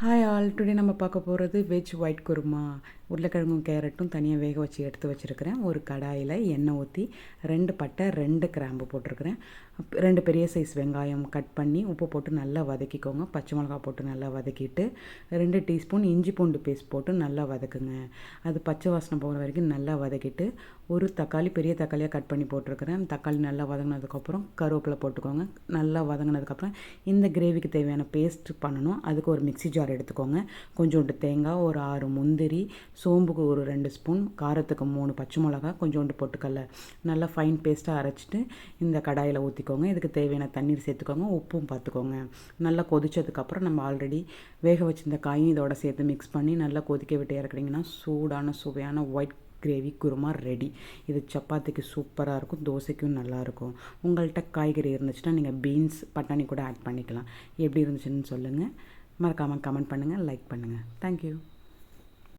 Hi all, today நம்ம பார்க்க போகிறது வெஜ் ஒயிட் குருமா. உருளைக்கிழங்கும் கேரட்டும் தனியாக வேக வச்சு எடுத்து வச்சுருக்கிறேன். ஒரு கடாயில் எண்ணெய் ஊற்றி 2 பட்டை 2 கிராம்பு போட்டிருக்கிறேன். 2 பெரிய சைஸ் வெங்காயம் கட் பண்ணி உப்பு போட்டு நல்லா வதக்கிக்கோங்க. பச்சை மிளகா போட்டு நல்லா வதக்கிட்டு 2 டீஸ்பூன் இஞ்சி பூண்டு பேஸ்ட் போட்டு நல்லா வதக்குங்க. அது பச்சை வாசனை போகிற வரைக்கும் நல்லா வதக்கிட்டு ஒரு தக்காளி, பெரிய தக்காளியாக கட் பண்ணி போட்டிருக்கிறேன். தக்காளி நல்லா வதங்கினதுக்கப்புறம் கருவேப்பிலை போட்டுக்கோங்க. நல்லா வதங்கினதுக்கப்புறம் இந்த கிரேவிக்கு தேவையான பேஸ்ட் பண்ணணும். அதுக்கு ஒரு மிக்ஸி ஜார் எடுத்துக்கோங்க. கொஞ்சோண்டு தேங்காய், ஒரு 6 முந்திரி, சோம்புக்கு ஒரு 2 ஸ்பூன், காரத்துக்கு 3 பச்சை மிளகா, கொஞ்சோண்டு பொட்டுக்கடலை நல்லா ஃபைன் பேஸ்ட்டாக அரைச்சிட்டு இந்த கடாயில் ஊற்றிக்கோங்க. இதுக்கு தேவையான தண்ணீர் சேர்த்துக்கோங்க. உப்பும் பார்த்துக்கோங்க. நல்லா கொதித்ததுக்கப்புறம் நம்ம ஆல்ரெடி வேக வச்சிருந்த காயும் இதோட சேர்த்து மிக்ஸ் பண்ணி நல்லா கொதிக்க விட்டு இறக்குனீங்கன்னா சூடான சுவையான ஒயிட் கிரேவி குருமா ரெடி. இது சப்பாத்திக்கு சூப்பராக இருக்கும், தோசைக்கும் நல்லாயிருக்கும். உங்கள்கிட்ட காய்கறி இருந்துச்சுன்னா நீங்கள் பீன்ஸ், பட்டாணி கூட ஆட் பண்ணிக்கலாம். எப்படி இருந்துச்சுன்னு சொல்லுங்கள். மறக்காமல் கமெண்ட் பண்ணுங்கள், லைக் பண்ணுங்கள். தேங்க்யூ.